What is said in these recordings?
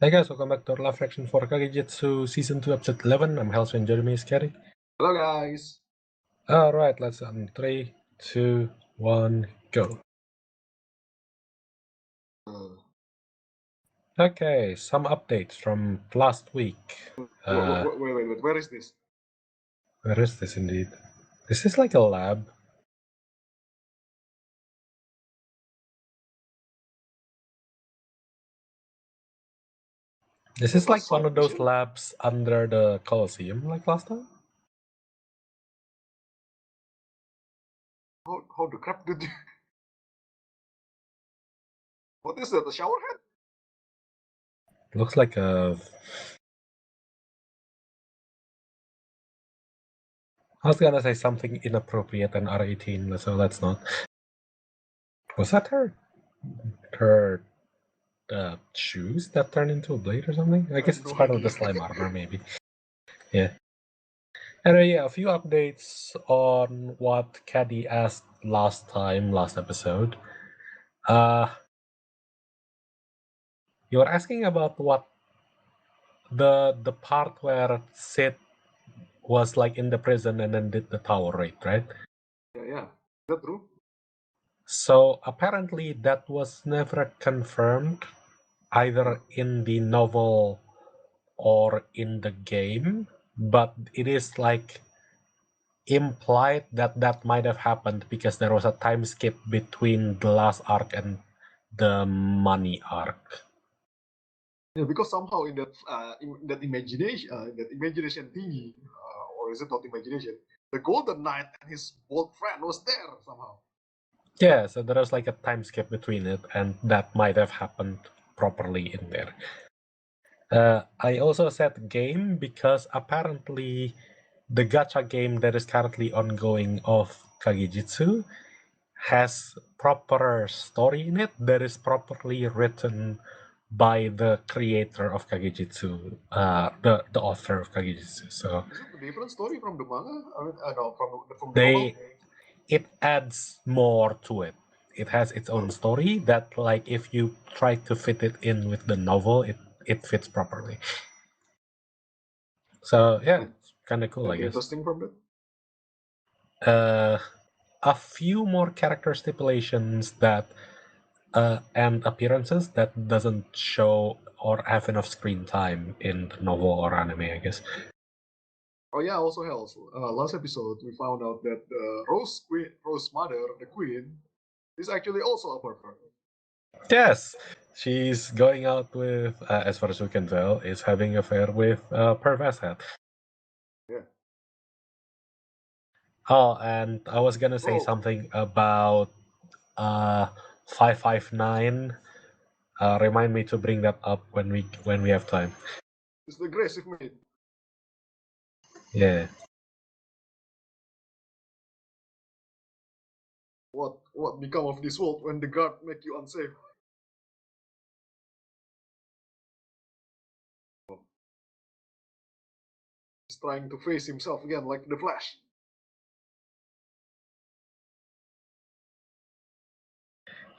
Hey guys, welcome back to our live reaction for KageJitsu Season 2, Episode 11. I'm Halsey, Jeremy is Kerry. Hello guys. Alright, let's on 3, 2, 1, go. Okay, some updates from last week. Wait, where is this? Where is this indeed? This is like a lab. This is like one of those labs under the Colosseum, like last time. How the crap did you... What is that, a shower head? Looks like a... I was gonna say something inappropriate and R18, so let's not. Was that her shoes that turn into a blade or something? I guess it's part of the slime armor, maybe. Yeah. Anyway, yeah, a few updates on what Caddy asked last episode. You were asking about what the part where Sid was like in the prison and then did the tower raid, right? Yeah. Is that true? So apparently that was never confirmed either in the novel or in the game, but it is like implied that that might have happened because there was a time skip between the last arc and the money arc. Yeah, because somehow in that imagination thingy, or is it not imagination? The Golden Knight and his old friend was there somehow. Yeah, so there was like a time skip between it, and that might have happened properly in there. I also said game because apparently the gacha game that is currently ongoing of KageJitsu has proper story in it that is properly written by the creator of KageJitsu, the author of KageJitsu. So is it a different story from the manga? I mean, no, from the they novel. It adds more to it. It has its own story that, like, if you try to fit it in with the novel, it fits properly. So yeah, it's kind of cool, I guess. Interesting from that. A few more character stipulations that and appearances that doesn't show or have enough screen time in the novel or anime, I guess. Oh yeah, also helps. Last episode we found out that Rose mother, the queen, is actually also a pervert. Yes, she's going out with, as far as we can tell, is having an affair with Pervasat. Yeah. Oh, and I was gonna say something about 559. Remind me to bring that up when we have time. It's the aggressive mate. Yeah. What become of this world when the guard make you unsafe? He's trying to face himself again like the Flash.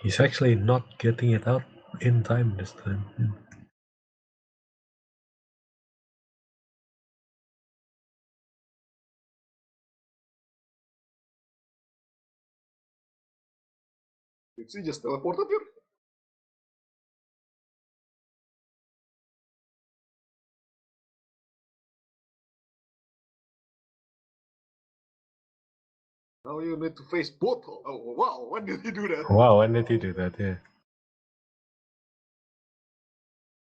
He's actually not getting it out in time this time. Did she just teleported here? Now you need to face both. Oh wow, when did he do that? Wow, when did he do that? Yeah.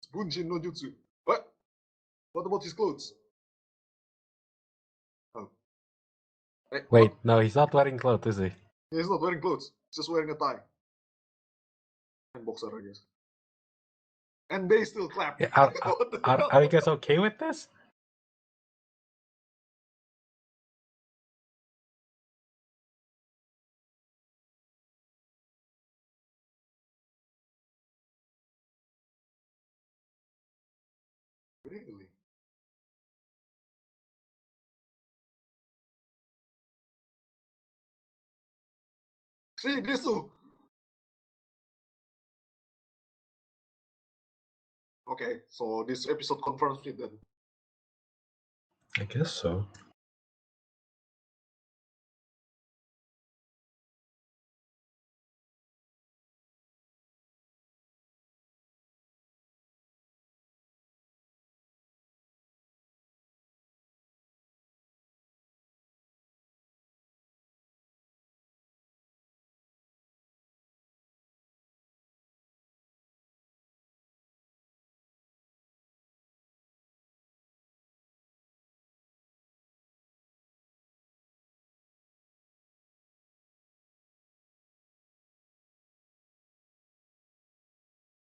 It's Bunshin no Jutsu. What? What about his clothes? Oh. Hey, Wait, what? no, he's not wearing clothes, is he? He's not wearing clothes. He's just wearing a tie. And boxer, I guess. And they still clap. Yeah, are you guys okay with this? Really? See, this too. Okay, so this episode confirms it then. I guess so.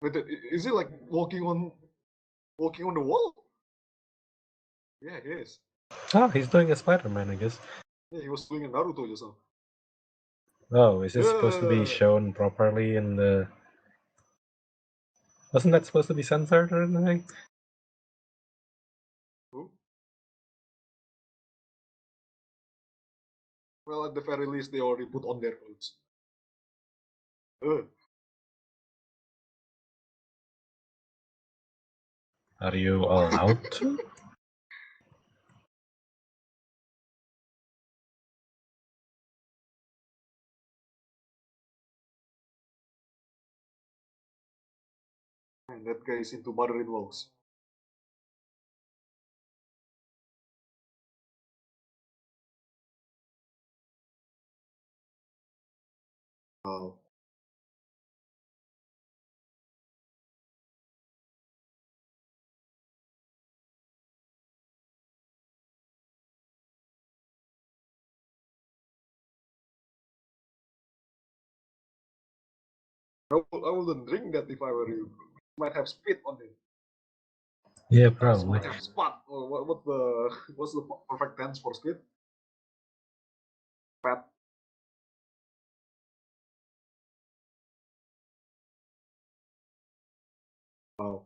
Wait, is it like walking on the wall? Yeah, he is. Oh, he's doing a Spider-Man, I guess. Yeah, he was doing a Naruto just now. Oh, is this supposed to be Yeah. shown properly in the... Wasn't that supposed to be censored or anything? Who? Well, at the very least, they already put on their clothes. Are you allowed to? And that guy is into mother-in-laws. Wow. I wouldn't drink that if I were you. Might have spit on it. Yeah, probably. Might have spot. Or what's the perfect tense for spit? Fat. Wow.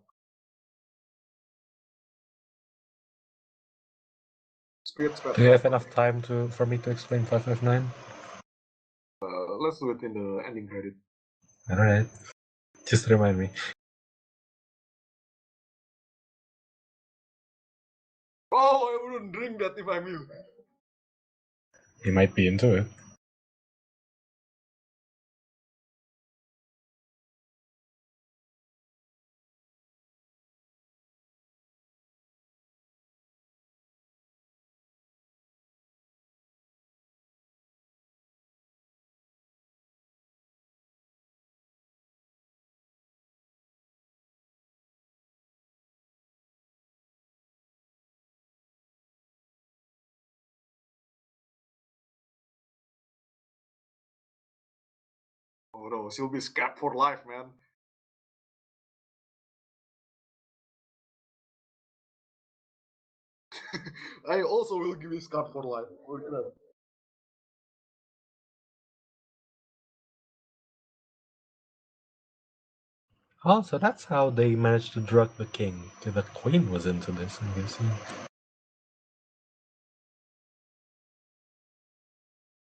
Spit, spat, Do you have fat. enough time for me to explain 559? Let's do it in the ending credit. Alright. Just remind me. Oh, I wouldn't drink that if I'm you. He might be into it. Oh no, she'll be scared for life, man. I also will give you scarred for life. Look at that. Oh, so that's how they managed to drug the king. The queen was into this, I'm guessing.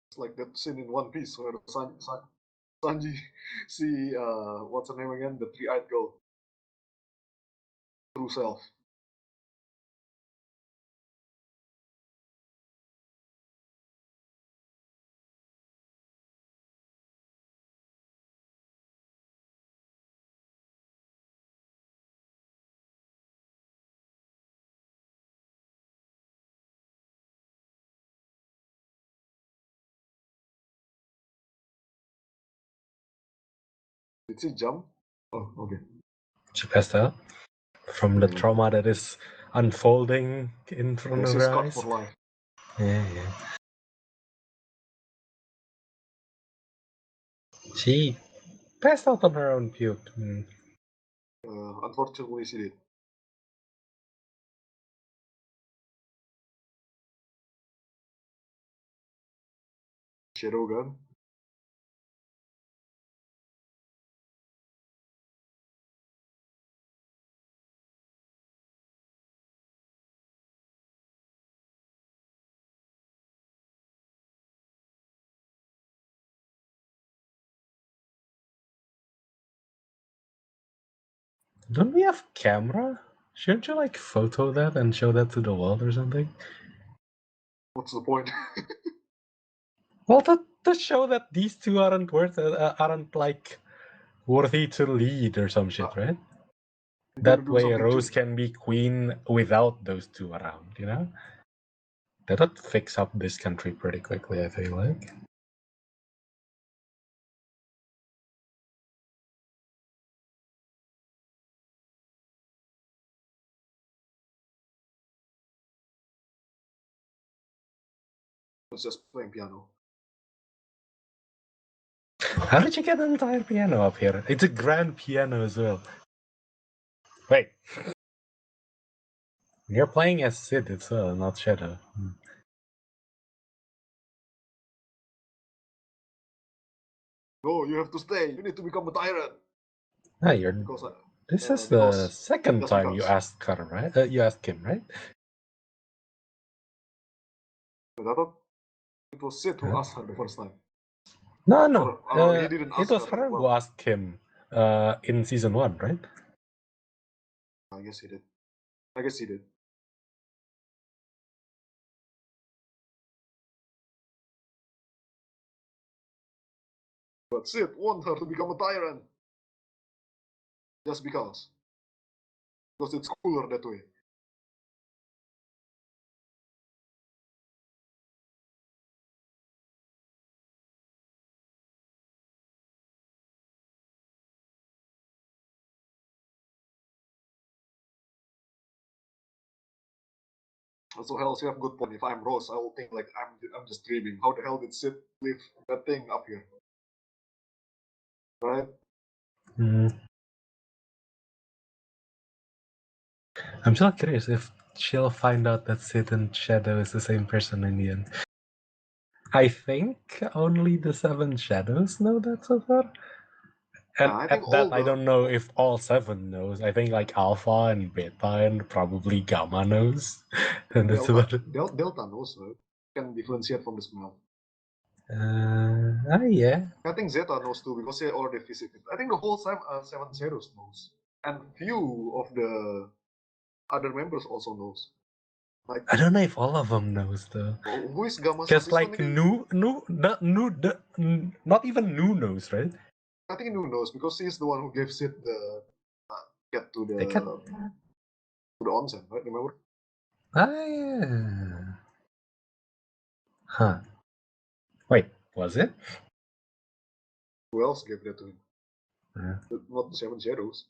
It's like that scene in One Piece where Sanji see what's her name again? The three-eyed girl. True self. Did she jump? Oh, okay. She passed out from the trauma that is unfolding in front Yeah, of she's her scarred eyes. for life. Yeah. She passed out on her own puke. Unfortunately, she did. Shadow gun. Don't we have camera? Shouldn't you like photo that and show that to the world or something? What's the point? Well, to show that these two aren't like worthy to lead or some shit, right? They're gonna That do way, something Rose too. can be queen without those two around. You know, that would fix up this country pretty quickly. I feel like. It's just playing piano. How did you get an entire piano up here? It's a grand piano as well. Wait. You're playing as Sid as well, not Shadow. No, you have to stay. You need to become a tyrant. Ah, this is the second just time you because. asked her, right? You asked him, right? But I thought it was Sid who Huh? asked her the first time. No. Or he didn't It ask was her her as who well. asked him in season 1, right? I guess he did. I guess he did. But Sid want her to become a tyrant. Just because. Because it's cooler that way. Also, hell, you have good point. If I'm Rose, I will think like I'm just dreaming. How the hell did Sid leave that thing up here? Right? Mm. I'm still curious if she'll find out that Sid and Shadow is the same person in the end. I think only the 7 Shadows know that so far. And I think at that, all I the don't know if all 7 knows. I think like Alpha and Beta and probably Gamma knows. And that's about it. Delta knows, right? Can differentiate from the smell. Yeah. I think Zeta knows too because they already visited. I think the whole seven Zeros knows, and few of the other members also knows. Like, I don't know if all of them knows though. who is Gamma Because Satisfan like again? not even Nu knows, right? I think Nu knows because he's the one who gave Sid the get to They can. the onsen, right? Remember? Yeah. Huh. Wait, was it? Who else gave that to him? Yeah. Not the Seven Shadows.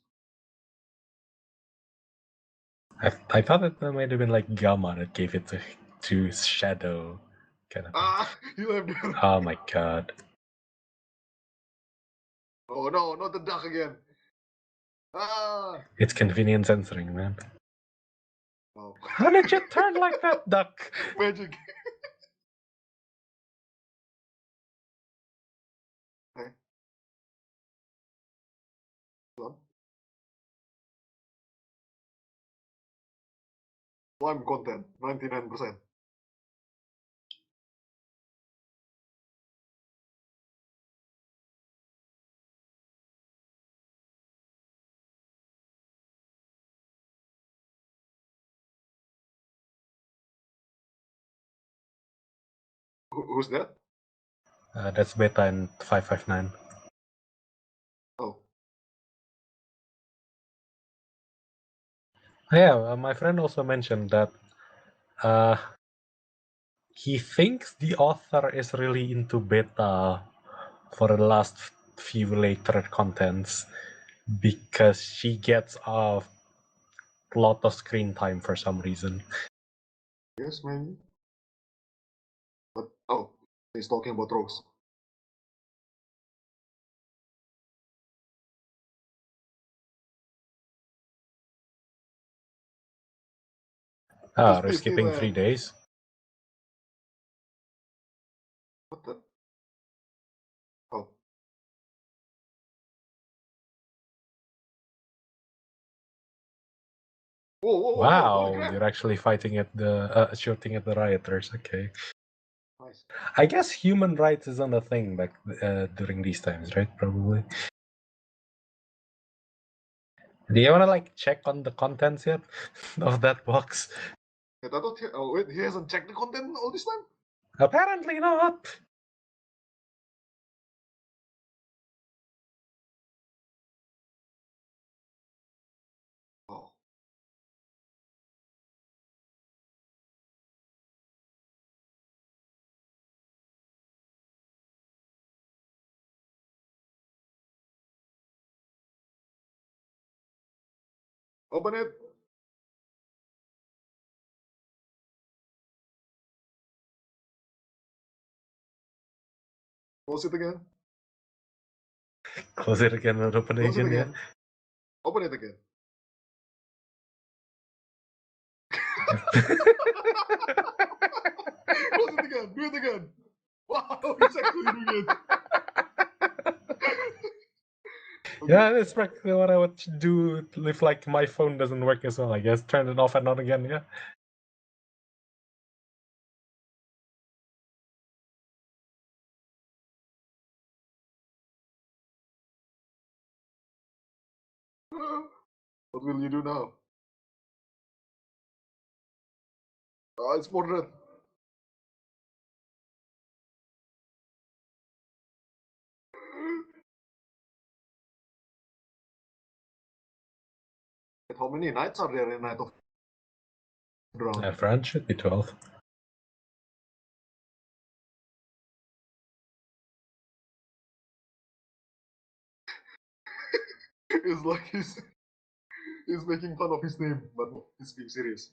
I thought it might have been like Gamma that gave it to Shadow, kind of thing. You have there. Oh my god. Oh no, not the duck again. It's convenient censoring, man. Oh. How did you turn like that, Duck? Magic. Hey. Slime content, 99%. Who's that? That's Beta and 559. Oh. Yeah, my friend also mentioned that he thinks the author is really into Beta for the last few later contents because she gets a lot of screen time for some reason. Yes, maybe. But, oh, he's talking about Rose. Ah, we're Fifty skipping 3 land. days. What the? Oh. Whoa, holy Wow, crap! you're actually fighting at shooting at the rioters. Okay. Nice. I guess human rights isn't a thing back during these times, right? Probably. Do you wanna like check on the contents yet of that box? I thought wait, he hasn't checked the content all this time? Apparently not. Oh. Open it. Close it again. Close it again and open it Close it again, again. Open it again. yeah. Close it again. Do it again. Wow, he's actually doing it. Okay. Yeah, that's practically what I would do if like my phone doesn't work as well. I guess turn it off and on again. Yeah. What will you do now? It's moderate. How many nights are there in Night of Drown? France should be 12. It's like he's making fun of his name, but he's being serious.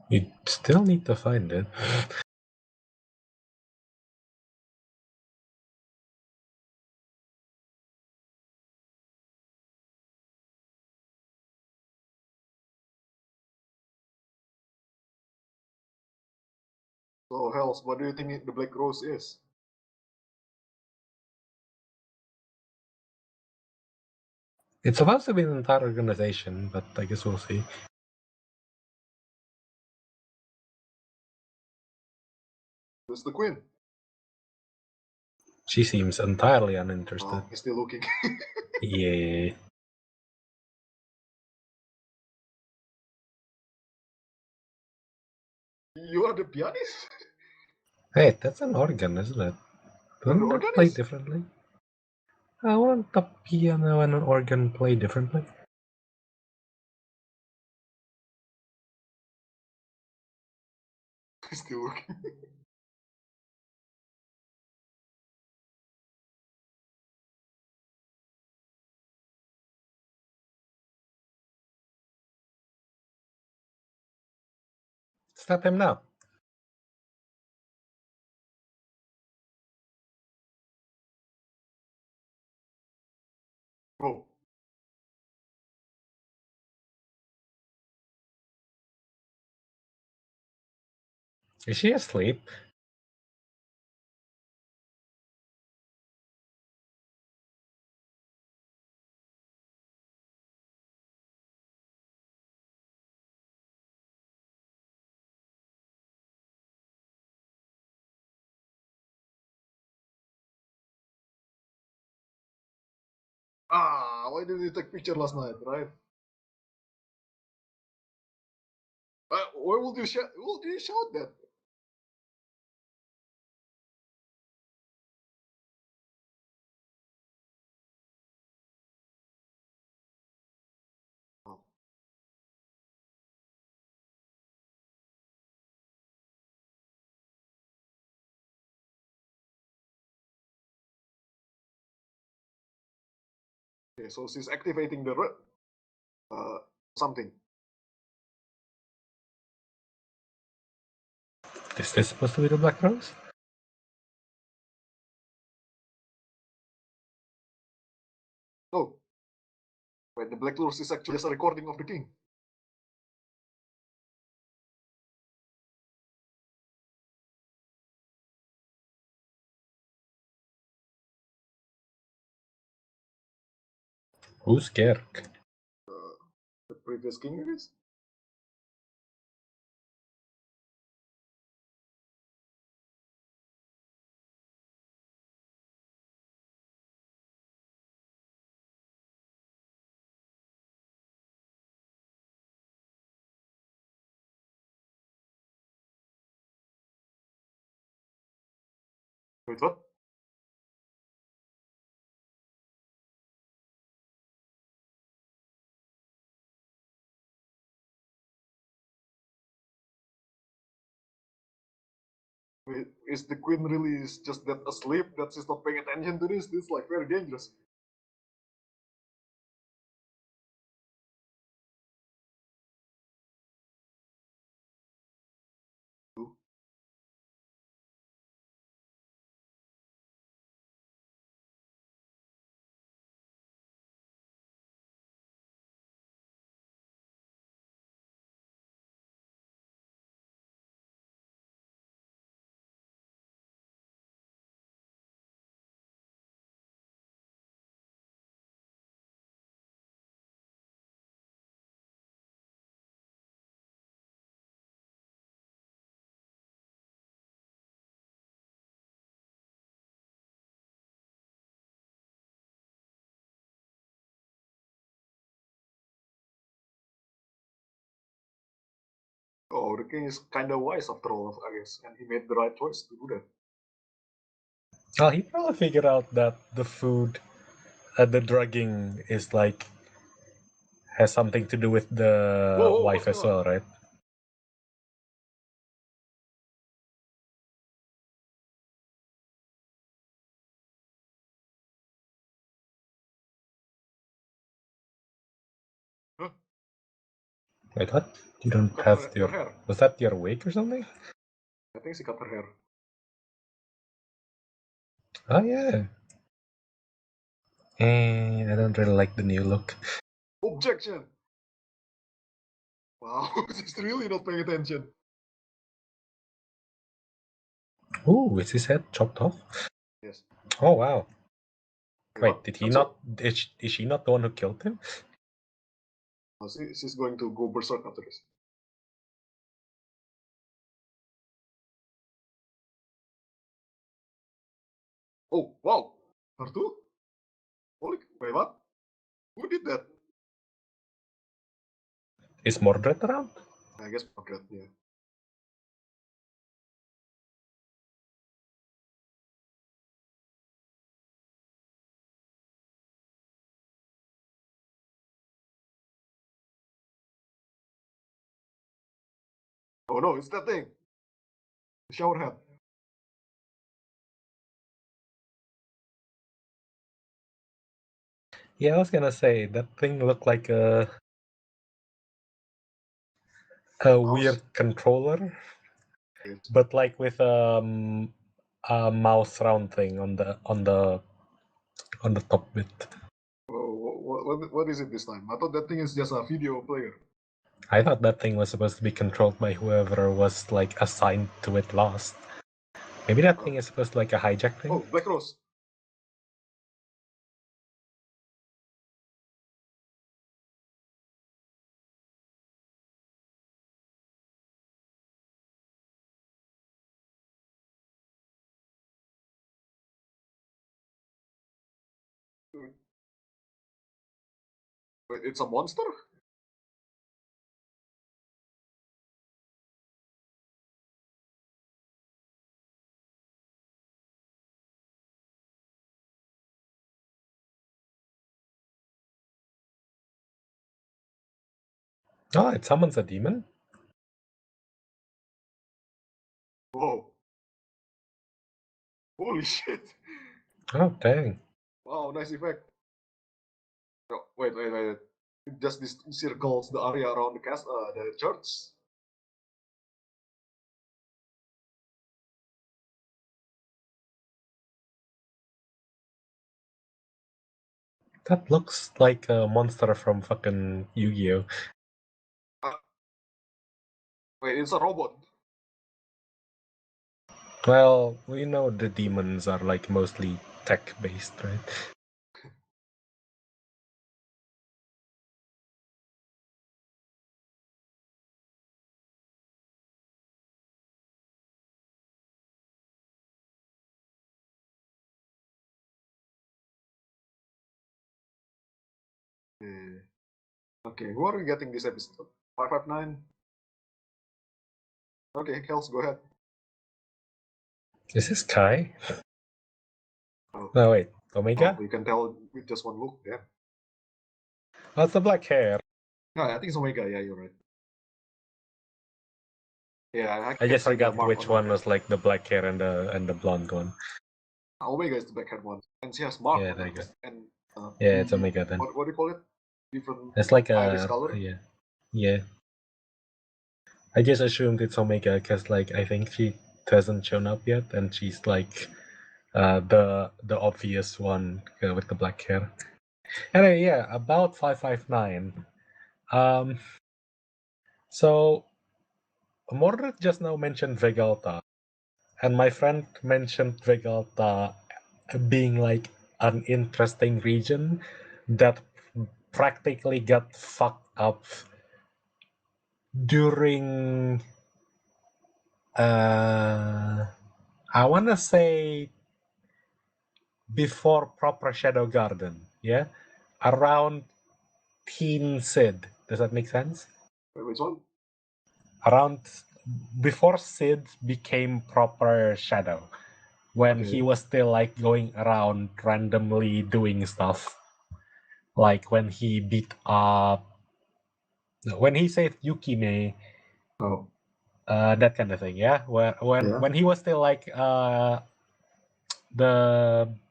You still need to find it. So, Hells, what do you think the Black Rose is? It's supposed to be an entire organization, but I guess we'll see. Who's the Queen? She seems entirely uninterested. Oh, he's still looking. Yeah. You are the pianist? Hey, that's an organ, isn't it? You're the Doesn't that play organist? differently? I want the piano and an organ play differently. He's still looking. Stop him now. Oh. Is she asleep? Ah, why didn't you take picture last night, right? Why would you shout? Would you shout that? Oh. Okay, so she's activating the something. Is this supposed to be the Black Rose? Oh, wait, the Black Rose is actually just a recording of the king. Who's Gerk? The previous king, I guess. Wait, what? Wait, is the queen really is just that asleep that she's not paying attention to this? This is like very dangerous. Oh, the king is kind of wise after all, I guess, and he made the right choice to do that. Well, he probably figured out that the food, the drugging is like has something to do with the Whoa, wife what's as going on? well, right? Huh? Wait, what? You don't Cut have her your... hair. Was that your wig or something? I think she cut her hair. Oh, yeah. I don't really like the new look. Objection! Wow, she's really not paying attention. Ooh, is his head chopped off? Yes. Oh, wow. Wait, What? did he That's not... all. Is she not the one who killed him? Oh, she's going to go berserk after this. Oh, wow! Her too? Holy, wait, what? Who did that? Is Mordred around? I guess Margaret, yeah. Oh no, it's that thing! The shower head. Yeah, I was gonna say, that thing looked like a Mouse. weird controller, Yes. but like with a mouse round thing on the top bit. What is it this time? I thought that thing is just a video player. I thought that thing was supposed to be controlled by whoever was like assigned to it last. Maybe that thing is supposed to like a hijack thing. Oh, Black Rose. Wait, it's a monster? Oh, it summons a demon? Whoa. Holy shit. Oh, dang. Wow, nice effect. No, wait. It just this circles the area around the church. That looks like a monster from fucking Yu-Gi-Oh! Uh, wait, it's a robot. Well, we know the demons are like mostly tech-based, right? Uh, okay, who are we getting this episode? 559? Okay, Kels, go ahead. Is this Kai? No, wait. Oh, Omega? you can tell with just one look. Yeah. What's the black hair? No, I think it's Omega. Yeah, you're right. Yeah, I I can just see the forgot mark which on her one head. was like the black hair and the blonde one. Omega is the backhand one, and she has mark Yeah, on there her you go. head. And Yeah, it's Omega then. what do you call it? Different It's like iris a color. yeah. I just assumed it's Omega because like I think she hasn't shown up yet, and she's like the obvious one with the black hair. Anyway, yeah, about 559. Um, so Mordred just now mentioned Vegalta, and my friend mentioned Vegalta being like an interesting region that practically got fucked up during I wanna say before proper Shadow Garden, yeah? Around Teen Sid. Does that make sense? Wait, which one? Around before Sid became proper Shadow. When he Okay. was still like going around randomly doing stuff. Like when he beat up when he saved Yukime, Oh, that kind of thing, yeah? yeah. When he was still like the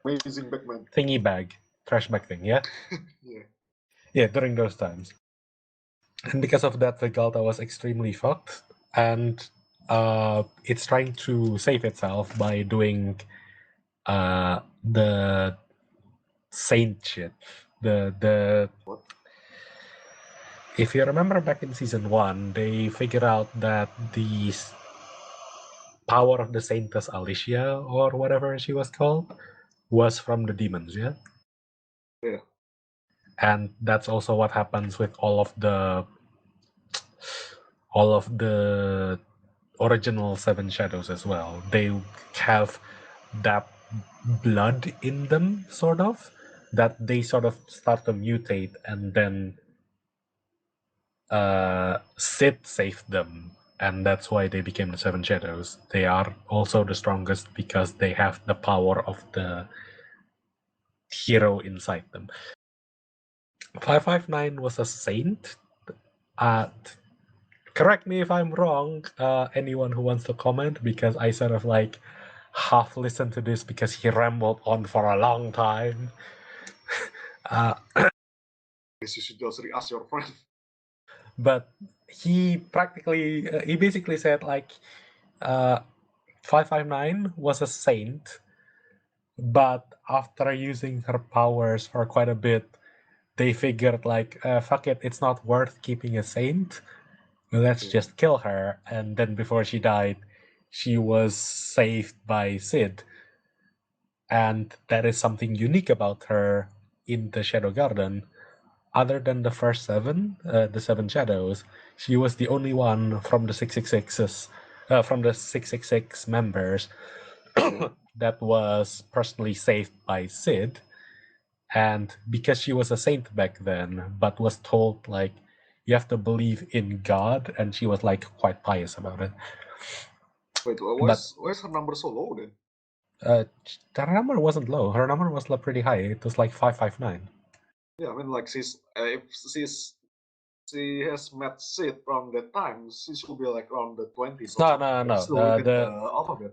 Amazing Batman. thingy bag, trash bag thing, yeah? Yeah. Yeah, during those times. And because of that, the Galta was extremely fucked, and it's trying to save itself by doing the saint shit. The What? If you remember back in season 1, they figured out that the power of the Saintess Alicia, or whatever she was called, was from the demons, yeah? Yeah. And that's also what happens with all of the original Seven Shadows as well. They have that blood in them, sort of, that they sort of start to mutate, and then Sid saved them, and that's why they became the Seven Shadows. They are also the strongest because they have the power of the hero inside them. 559 was a saint. Uh, Correct me if I'm wrong, anyone who wants to comment, because I sort of like half listened to this because he rambled on for a long time. Guess you should just ask your friend. But he basically said like 559 was a saint, but after using her powers for quite a bit, they figured like, fuck it, it's not worth keeping a saint. Let's just kill her. And then before she died, she was saved by Sid. And that is something unique about her in the Shadow Garden. Other than the first seven, the Seven Shadows, she was the only one from the 666s, from the 666 members that was personally saved by Sid. And because she was a saint back then, but was told like you have to believe in God, and she was like quite pious about it. Wait, But why is her number so low then? her number wasn't low. Her number was like pretty high. It was like 559. Yeah, I mean, like if she has met Sid from that time, she should be like around the 20s or No, something. no, Like no. still within the alphabet.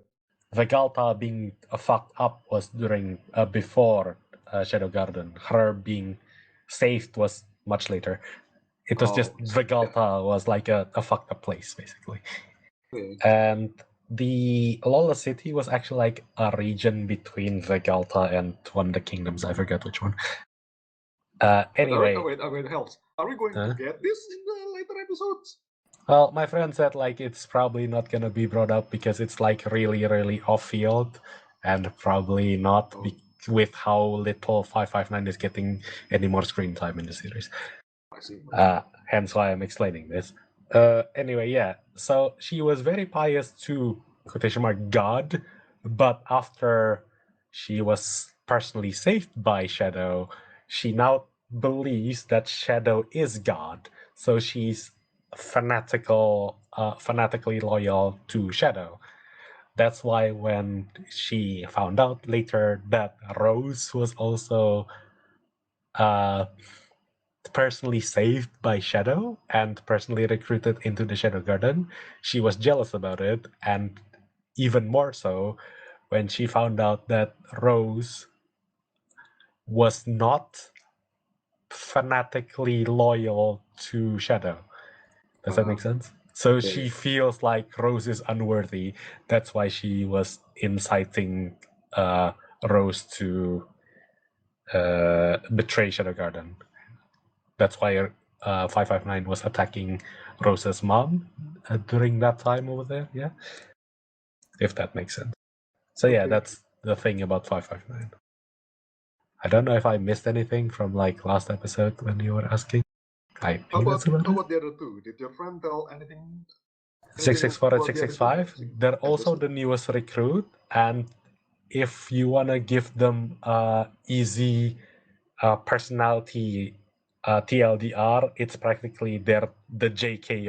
The Galta being fucked up was during before Shadow Garden. Her being saved was much later. It was just Oh, Vegalta was like a fucked up place, basically. yeah. And the Lola City was actually like a region between Vegalta and one of the kingdoms. I forget which one. Anyway. Wait, helps. Are we going to Huh? get this in the later episodes? Well, my friend said like it's probably not gonna be brought up because it's like really, really off field, and probably not with how little 559 is getting any more screen time in the series. I see. Hence why I'm explaining this. Anyway, yeah. So she was very pious to quotation mark God, but after she was personally saved by Shadow, she now believes that Shadow is God. So she's fanatically loyal to Shadow. that's why when she found out later that Rose was also personally saved by Shadow and personally recruited into the Shadow Garden, she was jealous about it, and even more so when she found out that Rose was not fanatically loyal to Shadow. Does that make sense? So she feels like Rose is unworthy. That's why she was inciting Rose to betray Shadow Garden. That's why 559 was attacking Rose's mom during that time over there. Yeah, if that makes sense. So yeah, that's the thing about 559. I don't know if I missed anything from like last episode when you were asking. I think that's about it. How about the other two? Did your friend tell anything? 664 and 665. They're also the newest recruit, and if you wanna give them easy personality TLDR, it's practically they're the JK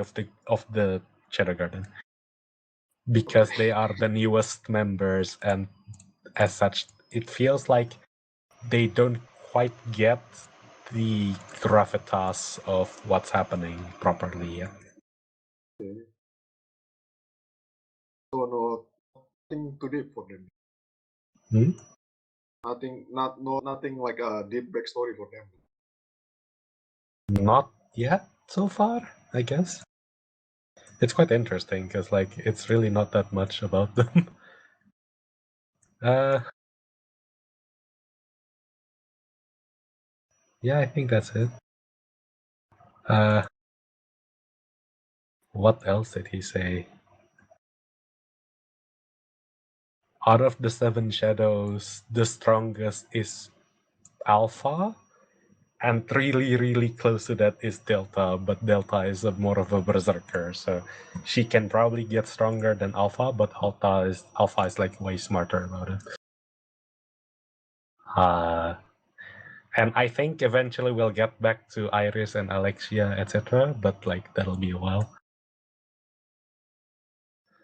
of the Shadow Garden because they are the newest members, and as such, it feels like they don't quite get the gravitas of what's happening properly yet. Okay. So nothing too deep for them. Nothing like a deep backstory for them. Not yet so far, I guess. It's quite interesting because like it's really not that much about them. Yeah, I think that's it. What else did he say? Out of the 7 shadows, the strongest is Alpha, and really, really close to that is Delta, but Delta is more of a berserker, so she can probably get stronger than Alpha, but Alpha is like way smarter about it. And I think eventually we'll get back to Iris and Alexia, etc., but like that'll be a while.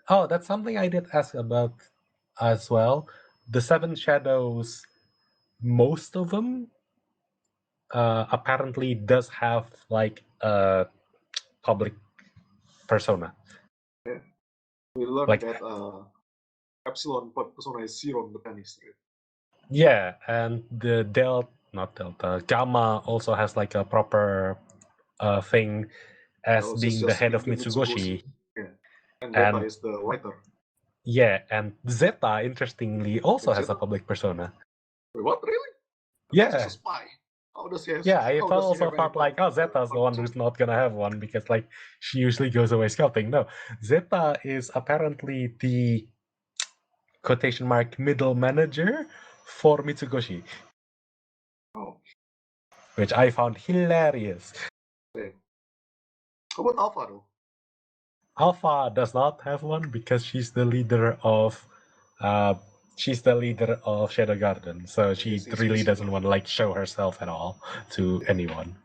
Oh, that's something I did ask about as well. The 7 shadows, most of them apparently does have like a public persona. Yeah. We learned Like, that Epsilon persona is zero on the penis, right? yeah, and the Gamma also has like a proper thing as being the head of Mitsugoshi. Yeah. And Zeta And is the lighter. yeah, and Zeta, interestingly, also has a public persona. Wait, what, really? Yeah. He's a spy. How does he have? Yeah, I also thought like, oh, Zeta's the one who's not gonna have one because like she usually goes away scouting. No, Zeta is apparently the quotation mark middle manager for Mitsugoshi. Oh. Which I found hilarious. Okay. How about Alpha though? Alpha does not have one because she's the leader of Shadow Garden, so she really doesn't want to like show herself at all to anyone.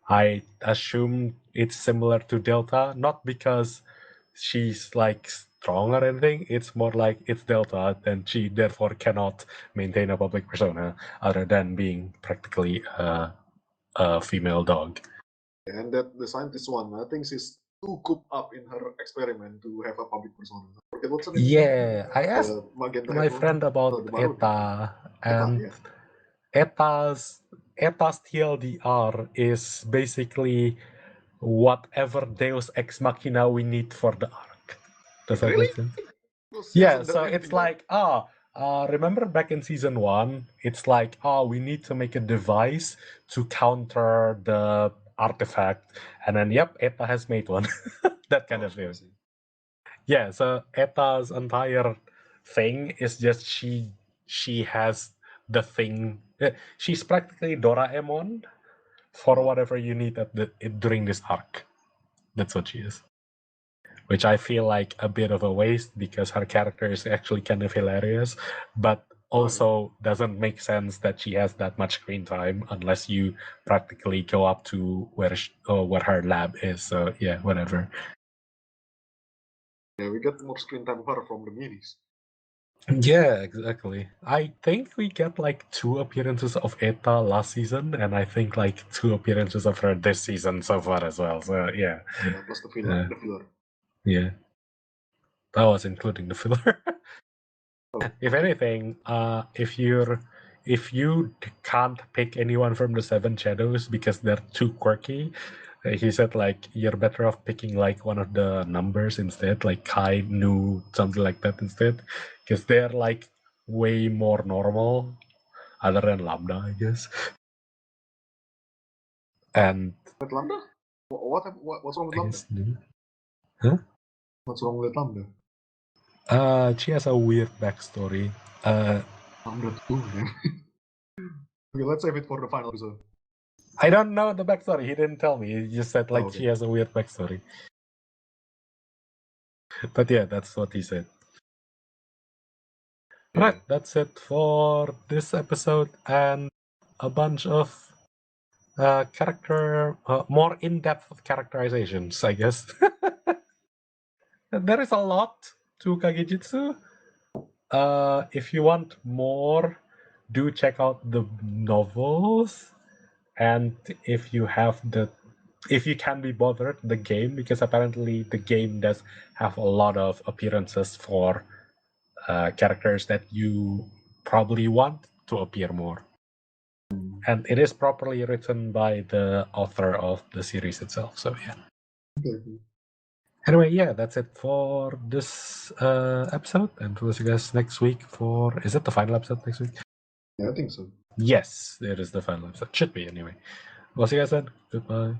I assume it's similar to Delta, not because she's like strong or anything. It's more like it's Delta, and she therefore cannot maintain a public persona other than being practically a female dog. And that the scientist one, I think she's too cooped up in her experiment to have a public persona. What's her name? Yeah, I asked my friend about Eta, and Eta's TLDR is basically whatever Deus Ex Machina we need for the arc. Does that make sense? Yeah, so it's like, remember back in season 1, it's like, we need to make a device to counter the artifact, and then yep, Eta has made one. That kind of thing. Yeah, so Eta's entire thing is just she has the thing. She's practically Doraemon for whatever you need during this arc. That's what she is. Which I feel like a bit of a waste because her character is actually kind of hilarious, but also doesn't make sense that she has that much screen time unless you practically go up to where her lab is. So yeah, whatever. Yeah, we get more screen time of her from the minis. Yeah, exactly. I think we get like 2 appearances of Eta last season, and I think like 2 appearances of her this season so far as well. So yeah, Yeah, plus the filler. The filler. yeah, that was including the filler. Oh, If anything, if you can't pick anyone from the Seven Shadows because they're too quirky, he said like you're better off picking like one of the numbers instead, like Kai, Nu, something like that instead, because they're like way more normal, other than Lambda, I guess. And with Lambda? What's wrong with I Lambda? guess Nu. Huh? What's wrong with Lambda? She has a weird backstory. Lambda too, man. Okay, let's save it for the final episode. I don't know the backstory. He didn't tell me. He just said like okay. she has a weird backstory. But yeah, that's what he said. Yeah. Alright, that's it for this episode and a bunch of more in-depth characterizations, I guess. There is a lot to KageJitsu. If you want more, do check out the novels. And if you can be bothered, the game, because apparently the game does have a lot of appearances for characters that you probably want to appear more. And it is properly written by the author of the series itself. So yeah. Okay. Anyway, yeah, that's it for this episode. And we'll see you guys next week for... Is it the final episode next week? Yeah, I think so. Yes, it is the final episode. Should be, anyway. We'll see you guys then. Goodbye.